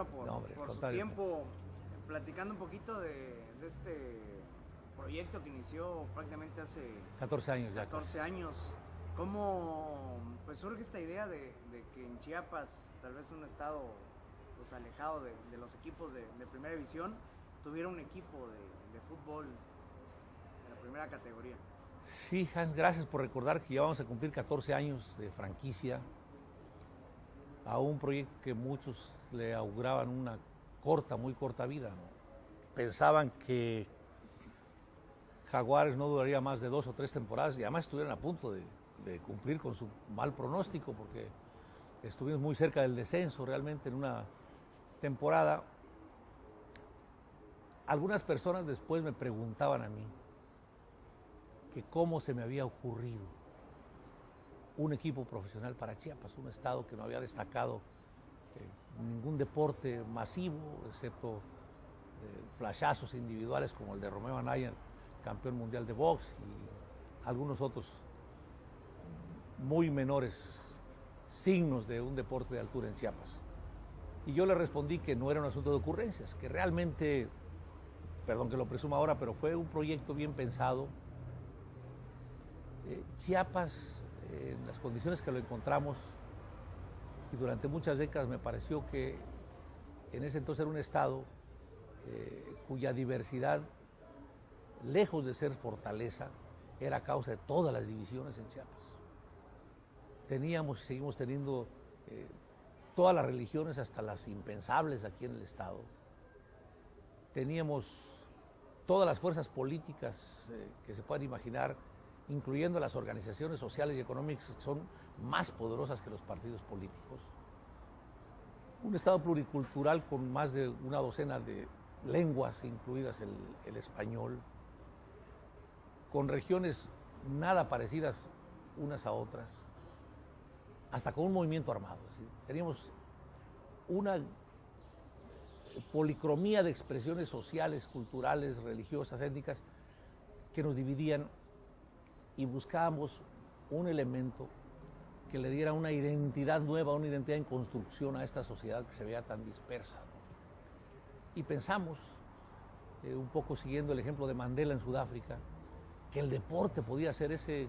primero por, No, hombre, por su tiempo, platicando un poquito de este proyecto que inició prácticamente hace 14 años ya. 14 años. ¿Cómo pues surge esta idea de que en Chiapas, tal vez un estado pues alejado de los equipos de primera división, tuviera un equipo de fútbol de la primera categoría? Sí, Hans, gracias por recordar que ya vamos a cumplir 14 años de franquicia a un proyecto que muchos le auguraban una muy corta vida, ¿no? Pensaban que Jaguares no duraría más de 2 o 3 temporadas y además estuvieron a punto de cumplir con su mal pronóstico porque estuvimos muy cerca del descenso realmente en una temporada. Algunas personas después me preguntaban a mí que cómo se me había ocurrido un equipo profesional para Chiapas, un estado que no había destacado ningún deporte masivo, excepto flashazos individuales como el de Romeo Anaya, campeón mundial de box, y algunos otros muy menores signos de un deporte de altura en Chiapas. Y yo le respondí que no era un asunto de ocurrencias, que realmente, perdón que lo presuma ahora, pero fue un proyecto bien pensado. Chiapas, en las condiciones que lo encontramos, y durante muchas décadas me pareció que en ese entonces era un estado cuya diversidad, lejos de ser fortaleza, era causa de todas las divisiones en Chiapas. Teníamos y seguimos teniendo todas las religiones, hasta las impensables aquí en el estado. Teníamos todas las fuerzas políticas que se puedan imaginar, incluyendo las organizaciones sociales y económicas que son más poderosas que los partidos políticos. Un estado pluricultural con más de una docena de lenguas, incluidas el español, con regiones nada parecidas unas a otras, hasta con un movimiento armado. ¿Sí? Teníamos una policromía de expresiones sociales, culturales, religiosas, étnicas, que nos dividían, y buscábamos un elemento que le diera una identidad nueva, una identidad en construcción a esta sociedad que se veía tan dispersa, ¿no? Y pensamos, un poco siguiendo el ejemplo de Mandela en Sudáfrica, que el deporte podía ser ese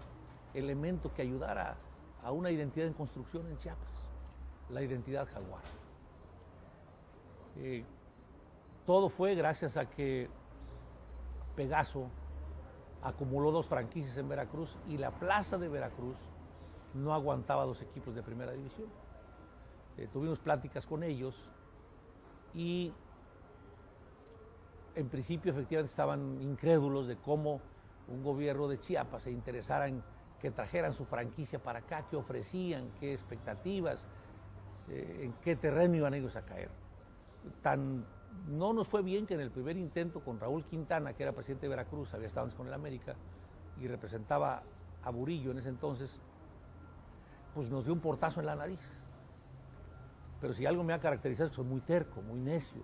elemento que ayudara a una identidad en construcción en Chiapas, la identidad jaguar. Todo fue gracias a que Pegaso acumuló 2 franquicias en Veracruz y la plaza de Veracruz no aguantaba 2 equipos de primera división. Tuvimos pláticas con ellos y en principio efectivamente estaban incrédulos de cómo un gobierno de Chiapas se interesara en que trajeran su franquicia para acá, qué ofrecían, qué expectativas, en qué terreno iban ellos a caer. No nos fue bien que en el primer intento con Raúl Quintana, que era presidente de Veracruz, había estado antes con el América y representaba a Burillo en ese entonces, pues nos dio un portazo en la nariz. Pero si algo me ha caracterizado es que soy muy terco, muy necio.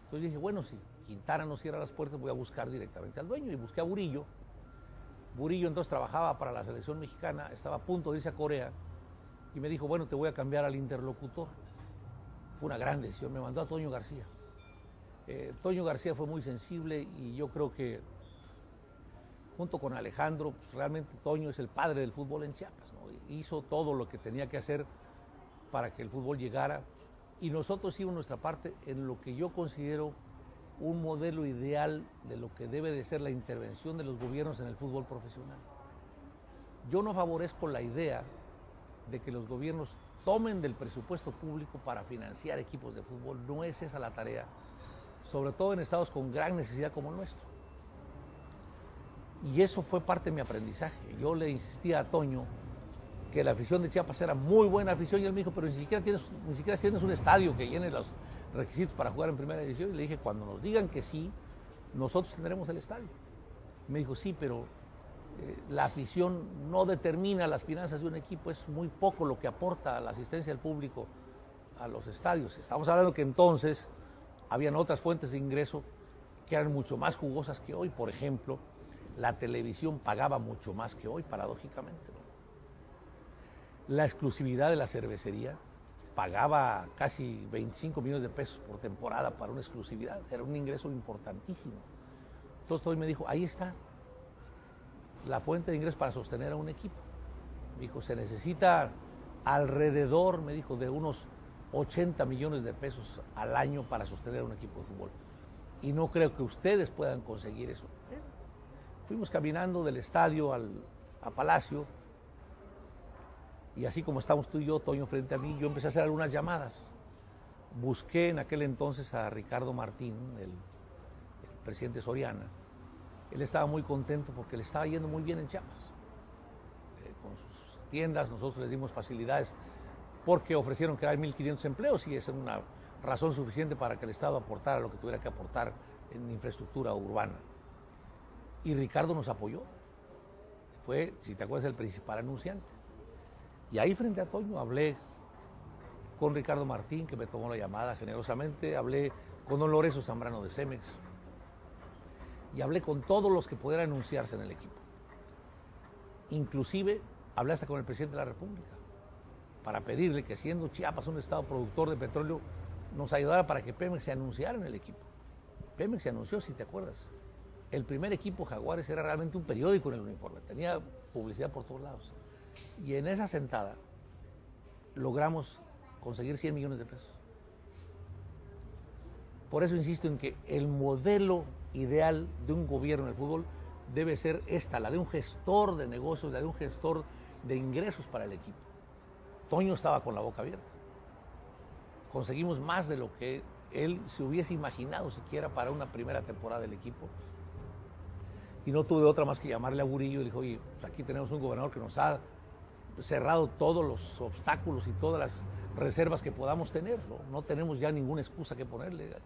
Entonces dije, bueno, si Quintana no cierra las puertas, voy a buscar directamente al dueño, y busqué a Burillo. Burillo entonces trabajaba para la selección mexicana, estaba a punto de irse a Corea, y me dijo, bueno, te voy a cambiar al interlocutor. Fue una gran decisión, me mandó a Toño García. Toño García fue muy sensible, y yo creo que junto con Alejandro, pues realmente Toño es el padre del fútbol en Chiapas, ¿no? Hizo todo lo que tenía que hacer para que el fútbol llegara, y nosotros hicimos nuestra parte en lo que yo considero un modelo ideal de lo que debe de ser la intervención de los gobiernos en el fútbol profesional. Yo no favorezco la idea de que los gobiernos tomen del presupuesto público para financiar equipos de fútbol. No es esa la tarea, sobre todo en estados con gran necesidad como el nuestro. Y eso fue parte de mi aprendizaje. Yo le insistía a Toño que la afición de Chiapas era muy buena afición, y él me dijo, pero ni siquiera tienes un estadio que llene los requisitos para jugar en primera división. Y le dije, cuando nos digan que sí, nosotros tendremos el estadio. Me dijo, sí, pero la afición no determina las finanzas de un equipo, es muy poco lo que aporta la asistencia del público a los estadios. Estamos hablando que entonces habían otras fuentes de ingreso que eran mucho más jugosas que hoy. Por ejemplo, la televisión pagaba mucho más que hoy, paradójicamente, ¿no? La exclusividad de la cervecería pagaba casi 25 millones de pesos por temporada para una exclusividad, era un ingreso importantísimo. Entonces Toño me dijo, ahí está la fuente de ingresos para sostener a un equipo. Me dijo, se necesita alrededor, me dijo, de unos 80 millones de pesos al año para sostener a un equipo de fútbol. Y no creo que ustedes puedan conseguir eso. Fuimos caminando del estadio a Palacio, y así como estamos tú y yo, Toño, frente a mí, yo empecé a hacer algunas llamadas. Busqué en aquel entonces a Ricardo Martín, el presidente Soriana. Él estaba muy contento porque le estaba yendo muy bien en Chiapas. Con sus tiendas nosotros les dimos facilidades porque ofrecieron crear 1.500 empleos y esa es una razón suficiente para que el Estado aportara lo que tuviera que aportar en infraestructura urbana. Y Ricardo nos apoyó. Fue, si te acuerdas, el principal anunciante. Y ahí frente a Toño hablé con Ricardo Martín, que me tomó la llamada generosamente, hablé con don Lorenzo Zambrano de Cemex, y hablé con todos los que pudieran anunciarse en el equipo. Inclusive hablé hasta con el presidente de la República, para pedirle que siendo Chiapas un estado productor de petróleo, nos ayudara para que Pemex se anunciara en el equipo. Pemex se anunció, si te acuerdas. El primer equipo Jaguares era realmente un periódico en el uniforme, tenía publicidad por todos lados. Y en esa sentada logramos conseguir 100 millones de pesos. Por eso insisto en que el modelo ideal de un gobierno en el fútbol debe ser esta, la de un gestor de negocios, la de un gestor de ingresos para el equipo. Toño estaba con la boca abierta. Conseguimos más de lo que él se hubiese imaginado siquiera para una primera temporada del equipo. Y no tuve otra más que llamarle a Burillo y le dije, oye, pues aquí tenemos un gobernador que nos ha cerrado todos los obstáculos y todas las reservas que podamos tener, no tenemos ya ninguna excusa que ponerle.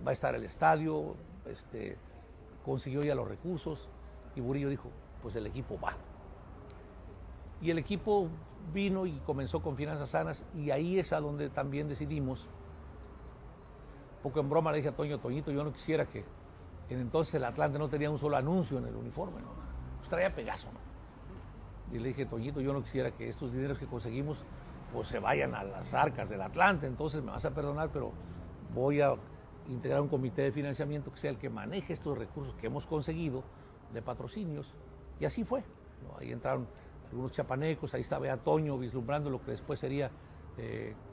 Va a estar el estadio, consiguió ya los recursos, y Burillo dijo, pues el equipo va. Y el equipo vino y comenzó con finanzas sanas, y ahí es a donde también decidimos, poco en broma le dije a Toño, Toñito, yo no quisiera que en entonces el Atlante no tenía un solo anuncio en el uniforme, ¿no? Pues traía Pegaso, ¿no? Y le dije, Toñito, yo no quisiera que estos dineros que conseguimos pues se vayan a las arcas del Atlante, entonces me vas a perdonar, pero voy a integrar un comité de financiamiento que sea el que maneje estos recursos que hemos conseguido de patrocinios, y así fue, ¿no? Ahí entraron algunos chapanecos, ahí estaba ya Toño vislumbrando lo que después sería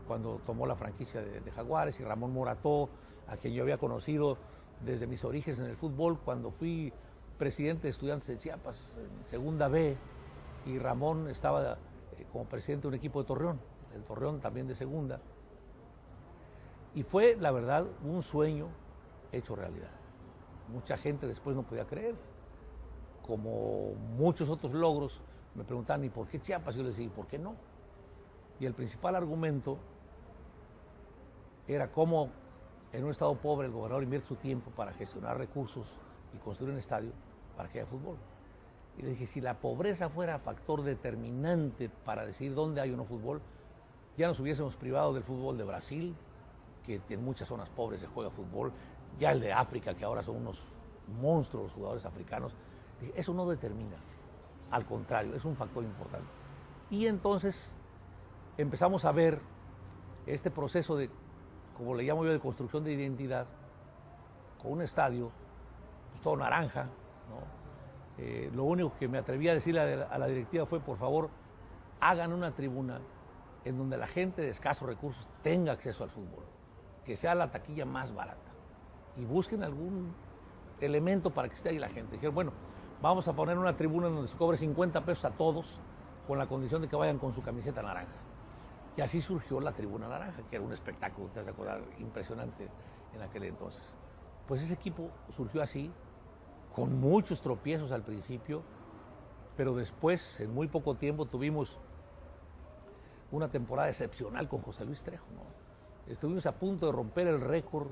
cuando tomó la franquicia de Jaguares, y Ramón Morató, a quien yo había conocido desde mis orígenes en el fútbol, cuando fui presidente de Estudiantes de Chiapas, en Segunda B, y Ramón estaba como presidente de un equipo de Torreón, el Torreón también de Segunda. Y fue, la verdad, un sueño hecho realidad. Mucha gente después no podía creer. Como muchos otros logros, me preguntaban, ¿y por qué Chiapas? Yo les decía, ¿y por qué no? Y el principal argumento era cómo en un estado pobre el gobernador invierte su tiempo para gestionar recursos y construir un estadio para que haya fútbol. Y le dije, si la pobreza fuera factor determinante para decidir dónde hay o no fútbol, ya nos hubiésemos privado del fútbol de Brasil, que en muchas zonas pobres se juega fútbol, ya el de África, que ahora son unos monstruos los jugadores africanos. Dije, eso no determina, al contrario, es un factor importante. Y entonces empezamos a ver este proceso de, como le llamo yo, de construcción de identidad, con un estadio, pues todo naranja, ¿no? Lo único que me atreví a decirle a la directiva fue, por favor, hagan una tribuna en donde la gente de escasos recursos tenga acceso al fútbol, que sea la taquilla más barata, y busquen algún elemento para que esté ahí la gente. Dijeron, bueno, vamos a poner una tribuna donde se cobre 50 pesos a todos, con la condición de que vayan con su camiseta naranja. Y así surgió la tribuna naranja, que era un espectáculo, te vas a acordar, impresionante en aquel entonces. Pues ese equipo surgió así, con muchos tropiezos al principio, pero después, en muy poco tiempo, tuvimos una temporada excepcional con José Luis Trejo, ¿no? Estuvimos a punto de romper el récord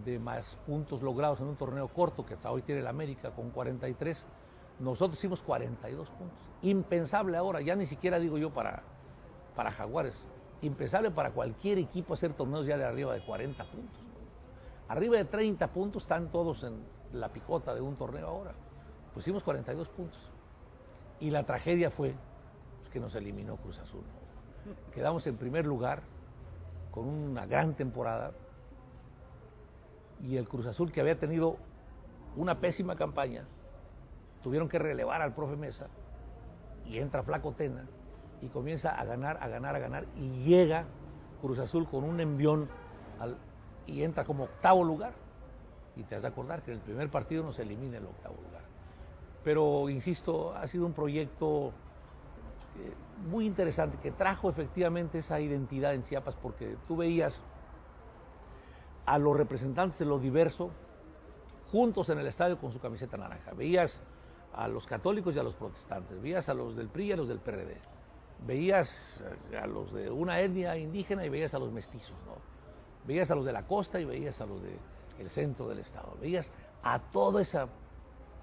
de más puntos logrados en un torneo corto, que hasta hoy tiene el América con 43. Nosotros hicimos 42 puntos. Impensable ahora, ya ni siquiera digo yo para Jaguares, impensable para cualquier equipo hacer torneos ya de arriba de 40 puntos. Arriba de 30 puntos están todos en la picota de un torneo ahora. Pues hicimos 42 puntos. Y la tragedia fue pues, que nos eliminó Cruz Azul. Quedamos en primer lugar con una gran temporada, y el Cruz Azul, que había tenido una pésima campaña, tuvieron que relevar al profe Mesa, y entra Flaco Tena y comienza a ganar, y llega Cruz Azul con un envión y entra como octavo lugar. Y te has de acordar que en el primer partido nos elimina el octavo lugar. Pero, insisto, ha sido un proyecto muy interesante, que trajo efectivamente esa identidad en Chiapas, porque tú veías a los representantes de lo diverso juntos en el estadio con su camiseta naranja. Veías a los católicos y a los protestantes, veías a los del PRI y a los del PRD, veías a los de una etnia indígena y veías a los mestizos, ¿no? Veías a los de la costa y veías a los del centro del estado, veías a toda esa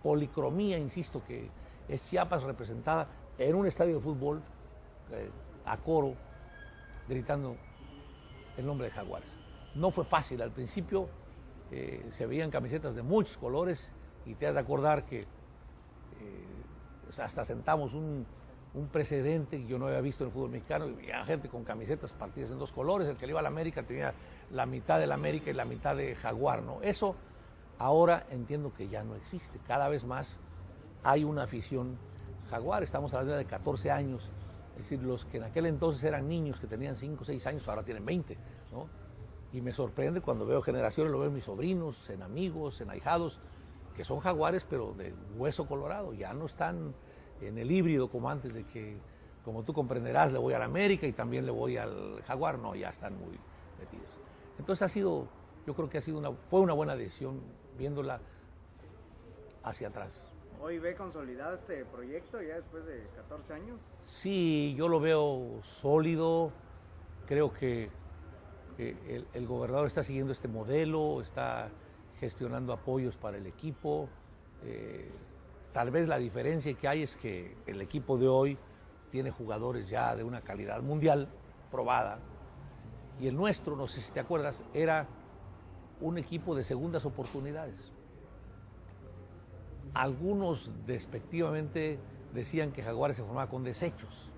policromía, insisto, que es Chiapas representada en un estadio de fútbol a coro, gritando el nombre de Jaguares. No fue fácil, al principio se veían camisetas de muchos colores, y te has de acordar que hasta sentamos un precedente que yo no había visto en el fútbol mexicano, y había gente con camisetas partidas en dos colores. El que le iba a la América tenía la mitad de la América y la mitad de Jaguar, ¿no? Eso ahora entiendo que ya no existe. Cada vez más hay una afición Jaguar. Estamos hablando de 14 años, es decir, los que en aquel entonces eran niños que tenían 5 o 6 años, ahora tienen 20, ¿no? Y me sorprende cuando veo generaciones, lo veo en mis sobrinos, en amigos, en ahijados, que son Jaguares, pero de hueso colorado. Ya no están en el híbrido como antes, de que, como tú comprenderás, le voy al América y también le voy al Jaguar. No, ya están muy metidos. Entonces yo creo que fue una buena decisión viéndola hacia atrás. ¿Hoy ve consolidado este proyecto ya después de 14 años? Sí, yo lo veo sólido. Creo que el gobernador está siguiendo este modelo, está gestionando apoyos para el equipo. Tal vez la diferencia que hay es que el equipo de hoy tiene jugadores ya de una calidad mundial probada, y el nuestro, no sé si te acuerdas, era un equipo de segundas oportunidades. Algunos despectivamente decían que Jaguares se formaba con desechos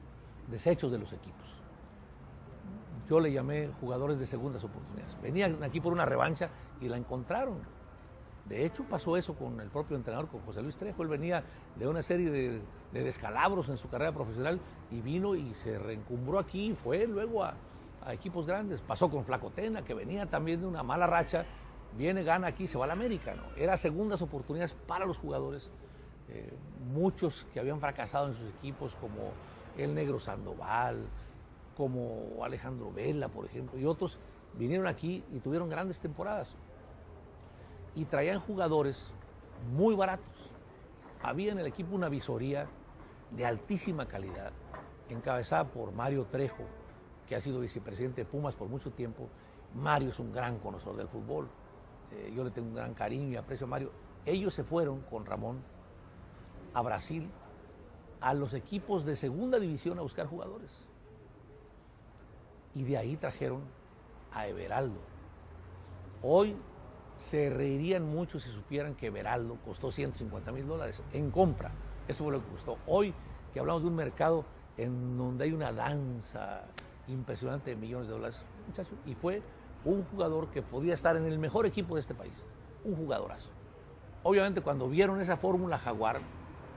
de los equipos. Yo le llamé jugadores de segundas oportunidades. Venían aquí por una revancha y la encontraron. De hecho, pasó eso con el propio entrenador, con José Luis Trejo. Él venía de una serie de descalabros en su carrera profesional y vino y se reencumbró aquí y fue luego a equipos grandes. Pasó con Flaco Tena, que venía también de una mala racha, viene, gana aquí, se va al América, ¿no? Era segundas oportunidades para los jugadores. Muchos que habían fracasado en sus equipos, como el Negro Sandoval, como Alejandro Vela, por ejemplo, y otros, vinieron aquí y tuvieron grandes temporadas. Y traían jugadores muy baratos. Había en el equipo una visoría de altísima calidad, encabezada por Mario Trejo, que ha sido vicepresidente de Pumas por mucho tiempo. Mario es un gran conocedor del fútbol. Yo le tengo un gran cariño y aprecio a Mario. Ellos se fueron con Ramón a Brasil, a los equipos de segunda división, a buscar jugadores. Y de ahí trajeron a Everaldo. Hoy se reirían mucho si supieran que Everaldo costó $150,000 en compra. Eso fue lo que costó. Hoy que hablamos de un mercado en donde hay una danza impresionante de millones de dólares, muchacho, y fue un jugador que podía estar en el mejor equipo de este país. Un jugadorazo. Obviamente, cuando vieron esa fórmula Jaguar,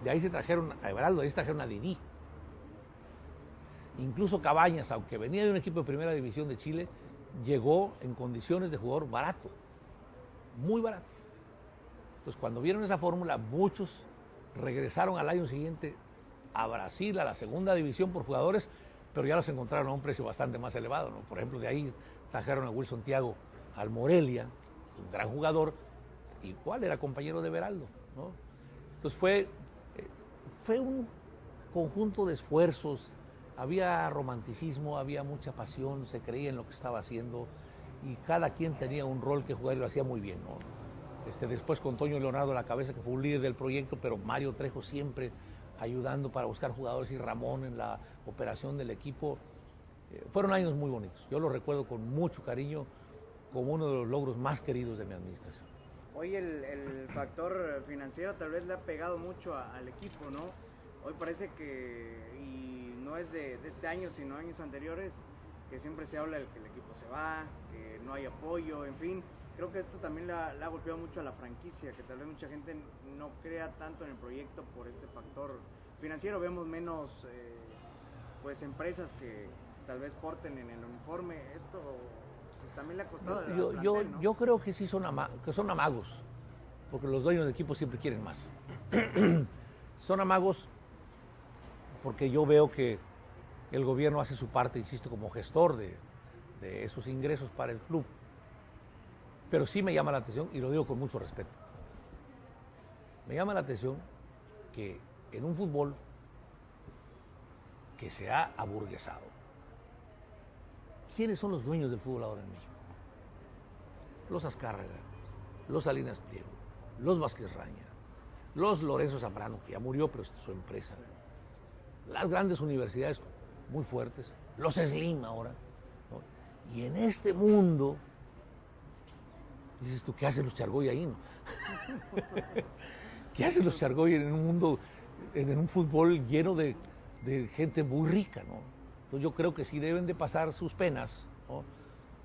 de ahí se trajeron a Everaldo, de ahí se trajeron a Didi. Incluso Cabañas, aunque venía de un equipo de primera división de Chile, llegó en condiciones de jugador barato, muy barato. Entonces, cuando vieron esa fórmula, muchos regresaron al año siguiente a Brasil, a la segunda división por jugadores, pero ya los encontraron a un precio bastante más elevado, ¿no? Por ejemplo, de ahí trajeron a Wilson Thiago al Morelia, un gran jugador, igual era compañero de Everaldo, ¿no? Entonces fue un conjunto de esfuerzos. Había romanticismo, había mucha pasión, se creía en lo que estaba haciendo y cada quien tenía un rol que jugar y lo hacía muy bien, ¿no? Después con Toño Leonardo a la cabeza, que fue un líder del proyecto, pero Mario Trejo siempre ayudando para buscar jugadores, y Ramón en la operación del equipo. Fueron años muy bonitos. Yo los recuerdo con mucho cariño como uno de los logros más queridos de mi administración. Hoy el factor financiero tal vez le ha pegado mucho al equipo, ¿no? Hoy parece que, y no es de este año, sino años anteriores, que siempre se habla de que el equipo se va, que no hay apoyo, en fin. Creo que esto también le ha golpeado mucho a la franquicia, que tal vez mucha gente no crea tanto en el proyecto por este factor financiero. Vemos menos pues empresas que tal vez porten en el uniforme. Esto pues, también le ha costado al plantel, ¿no? Yo creo que sí son amagos, porque los dueños de equipos siempre quieren más. Son amagos porque yo veo que el gobierno hace su parte, insisto, como gestor de esos ingresos para el club. Pero sí me llama la atención, y lo digo con mucho respeto, me llama la atención que en un fútbol que se ha aburguesado, ¿quiénes son los dueños del fútbol ahora en México? Los Azcárraga, los Salinas Pliego, los Vázquez Raña, los Lorenzo Zambrano, que ya murió, pero es su empresa, las grandes universidades muy fuertes, los Slim ahora, ¿no? Y en este mundo, dices tú, ¿qué hacen los Chargoy ahí, no? ¿Qué hacen los Chargoy en un mundo, en un fútbol lleno de gente muy rica, ¿no? Entonces yo creo que sí deben de pasar sus penas, ¿no?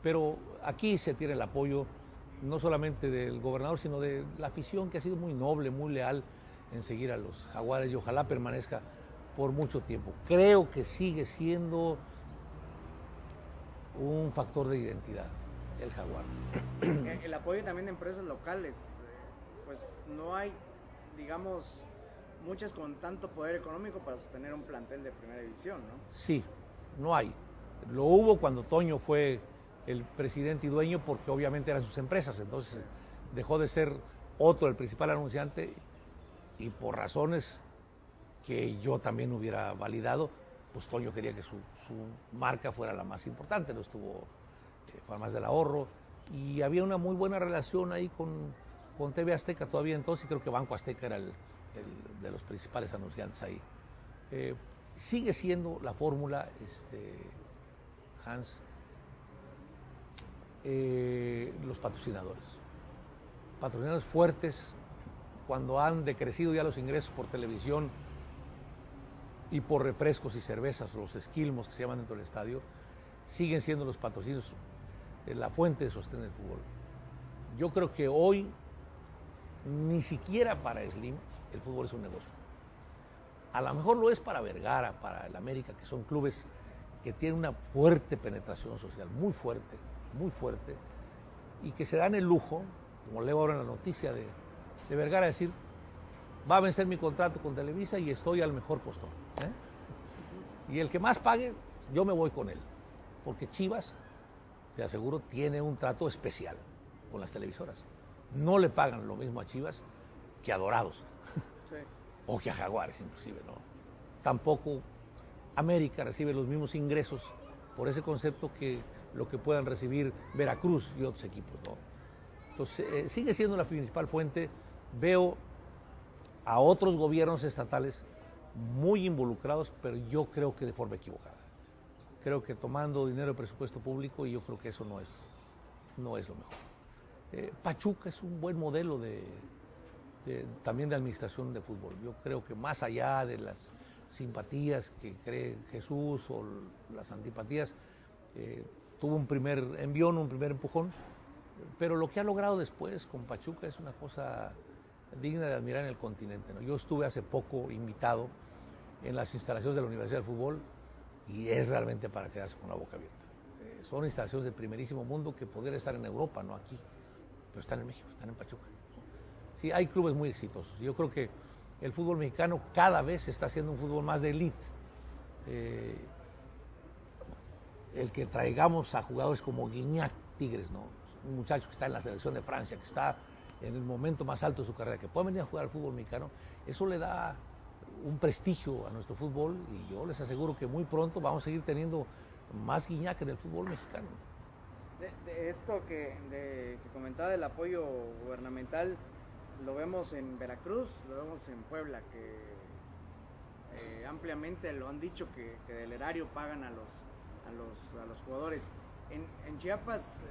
Pero aquí se tiene el apoyo no solamente del gobernador, sino de la afición, que ha sido muy noble, muy leal en seguir a los Jaguares, y ojalá permanezca por mucho tiempo. Creo que sigue siendo un factor de identidad el Jaguar. El apoyo también de empresas locales, pues no hay, digamos, muchas con tanto poder económico para sostener un plantel de primera división, ¿no? Sí, no hay. Lo hubo cuando Toño fue el presidente y dueño, porque obviamente eran sus empresas, entonces dejó de ser otro el principal anunciante, y por razones que yo también hubiera validado, pues Toño quería que su marca fuera la más importante. No estuvo Farmacias del Ahorro, y había una muy buena relación ahí con TV Azteca todavía entonces, y creo que Banco Azteca era el de los principales anunciantes ahí. Sigue siendo la fórmula, Hans, los patrocinadores fuertes, cuando han decrecido ya los ingresos por televisión y por refrescos y cervezas, los esquilmos que se llaman dentro del estadio, siguen siendo los patrocinios la fuente de sostén del fútbol. Yo creo que hoy, ni siquiera para Slim, el fútbol es un negocio. A lo mejor lo es para Vergara, para el América, que son clubes que tienen una fuerte penetración social, muy fuerte, y que se dan el lujo, como leo ahora en la noticia de Vergara, decir, va a vencer mi contrato con Televisa y estoy al mejor postor, ¿eh? Y el que más pague, yo me voy con él, porque Chivas, te aseguro, tiene un trato especial con las televisoras. No le pagan lo mismo a Chivas que a Dorados, sí, o que a Jaguares inclusive, ¿no? Tampoco América recibe los mismos ingresos por ese concepto que lo que puedan recibir Veracruz y otros equipos, ¿no? Entonces, sigue siendo la principal fuente. Veo a otros gobiernos estatales muy involucrados, pero yo creo que de forma equivocada. Creo que tomando dinero de presupuesto público, y yo creo que eso no es lo mejor. Pachuca es un buen modelo también de administración de fútbol. Yo creo que más allá de las simpatías que cree Jesús o las antipatías, tuvo un primer envión, un primer empujón, pero lo que ha logrado después con Pachuca es una cosa digna de admirar en el continente, ¿no? Yo estuve hace poco invitado en las instalaciones de la Universidad del Fútbol, y es realmente para quedarse con la boca abierta. Son instalaciones del primerísimo mundo que podrían estar en Europa, no aquí, pero están en México, están en Pachuca. Sí, hay clubes muy exitosos. Yo creo que el fútbol mexicano cada vez está haciendo un fútbol más de élite. El que traigamos a jugadores como Guiñac, Tigres, ¿no? Un muchacho que está en la selección de Francia, que está en el momento más alto de su carrera, que pueda venir a jugar al fútbol mexicano, eso le da un prestigio a nuestro fútbol, y yo les aseguro que muy pronto vamos a seguir teniendo más Guiñac en el fútbol mexicano. De esto que comentaba del apoyo gubernamental, lo vemos en Veracruz, lo vemos en Puebla, que ampliamente lo han dicho que del erario pagan a los jugadores. En Chiapas,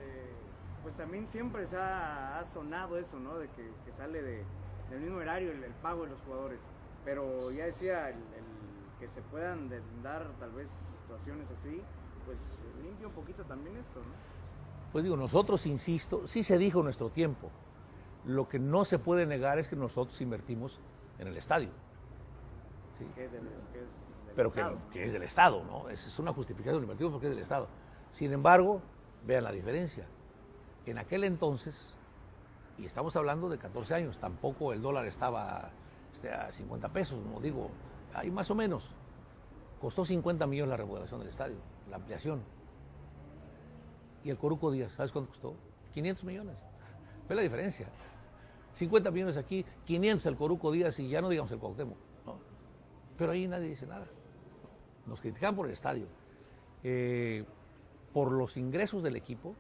pues también siempre se ha sonado eso, ¿no? De que sale del mismo erario el pago de los jugadores. Pero ya decía, el que se puedan dar tal vez situaciones así, pues limpie un poquito también esto, ¿no? Pues digo, nosotros, insisto, sí se dijo en nuestro tiempo. Lo que no se puede negar es que nosotros invertimos en el estadio. ¿Sí? Que es del Pero Estado. que es del Estado, ¿no? Es una justificación, invertimos porque es del Estado. Sin embargo, vean la diferencia. En aquel entonces, y estamos hablando de 14 años, tampoco el dólar estaba a 50 pesos, no digo, ahí más o menos. Costó 50 millones la remodelación del estadio, la ampliación. Y el Coruco Díaz, ¿sabes cuánto costó? 500 millones. Ve la diferencia. 50 millones aquí, 500 el Coruco Díaz y ya no digamos el Cuauhtémoc, ¿no? Pero ahí nadie dice nada. Nos critican por el estadio. Por los ingresos del equipo,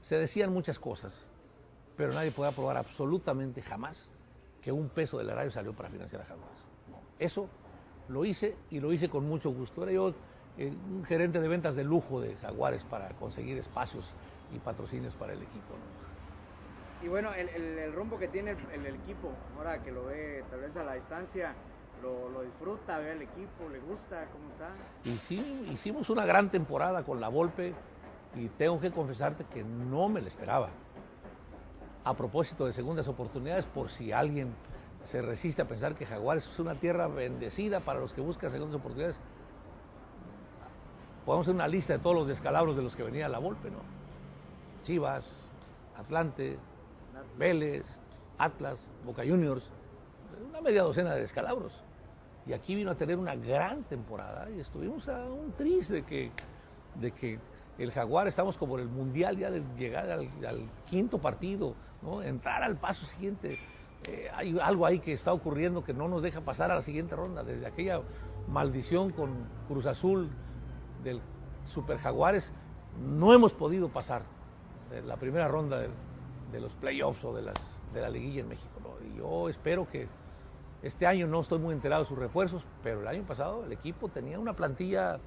se decían muchas cosas, pero nadie podía probar absolutamente jamás que un peso del erario salió para financiar a Jaguares. No. Eso lo hice y lo hice con mucho gusto. Era yo un gerente de ventas de lujo de Jaguares para conseguir espacios y patrocinios para el equipo, ¿no? Y bueno, el rumbo que tiene el equipo, ahora que lo ve tal vez a la distancia, lo disfruta, ve al equipo, le gusta, ¿cómo está? Y sí, hicimos una gran temporada con la Volpe y tengo que confesarte que no me la esperaba. A propósito de segundas oportunidades, por si alguien se resiste a pensar que Jaguares es una tierra bendecida para los que buscan segundas oportunidades, podemos hacer una lista de todos los descalabros de los que venía la Volpe, ¿no? Chivas, Atlante, Vélez, Atlas, Boca Juniors, una media docena de descalabros. Y aquí vino a tener una gran temporada y estuvimos a un tris de que el Jaguar, estamos como en el Mundial ya de llegar al quinto partido, ¿no? Entrar al paso siguiente. Hay algo ahí que está ocurriendo que no nos deja pasar a la siguiente ronda. Desde aquella maldición con Cruz Azul del Super Jaguares, no hemos podido pasar de la primera ronda de los playoffs o de la liguilla en México, ¿no? Y yo espero que este año, no estoy muy enterado de sus refuerzos, pero el año pasado el equipo tenía una plantilla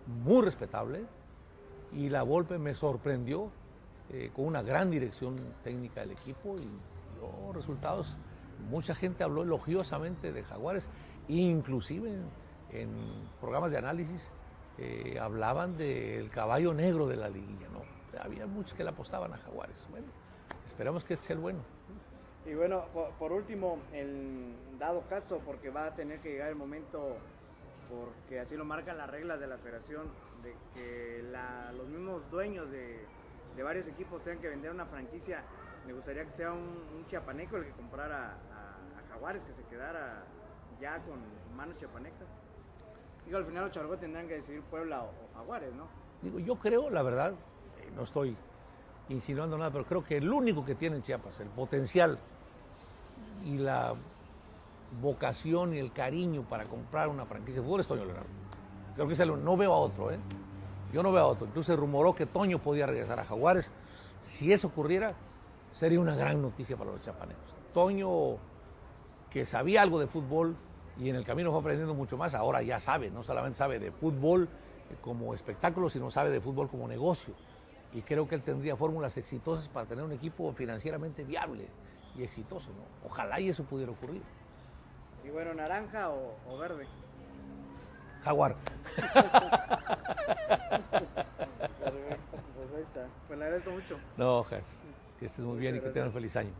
muy respetable y la Volpe me sorprendió con una gran dirección técnica del equipo y dio resultados. Mucha gente habló elogiosamente de Jaguares, inclusive en programas de análisis hablaban del caballo negro de la liguilla, ¿no? Había muchos que le apostaban a Jaguares. Bueno, esperamos que este sea el bueno. Y bueno, por último, en dado caso, porque va a tener que llegar el momento, porque así lo marcan las reglas de la federación, de que los mismos dueños de varios equipos tengan que vender una franquicia, me gustaría que sea un chiapaneco el que comprara a Jaguares, que se quedara ya con manos chiapanecas. Digo, al final los chargos tendrán que decidir Puebla o Jaguares, ¿no? Digo, yo creo, la verdad, no estoy insinuando nada, pero creo que el único que tiene en Chiapas, el potencial y la vocación y el cariño para comprar una franquicia de fútbol es Toño Leonardo. Creo que no veo a otro, ¿eh? Yo no veo a otro. Incluso se rumoró que Toño podía regresar a Jaguares. Si eso ocurriera, sería una gran noticia para los chiapanecos. Toño, que sabía algo de fútbol y en el camino fue aprendiendo mucho más, ahora ya sabe, no solamente sabe de fútbol como espectáculo, sino sabe de fútbol como negocio. Y creo que él tendría fórmulas exitosas para tener un equipo financieramente viable y exitoso, ¿no? Ojalá y eso pudiera ocurrir. Y bueno, ¿naranja o verde? Jaguar. Pues ahí está. Pues le agradezco mucho. No, Jas, que estés muy bien y que tengas un feliz año.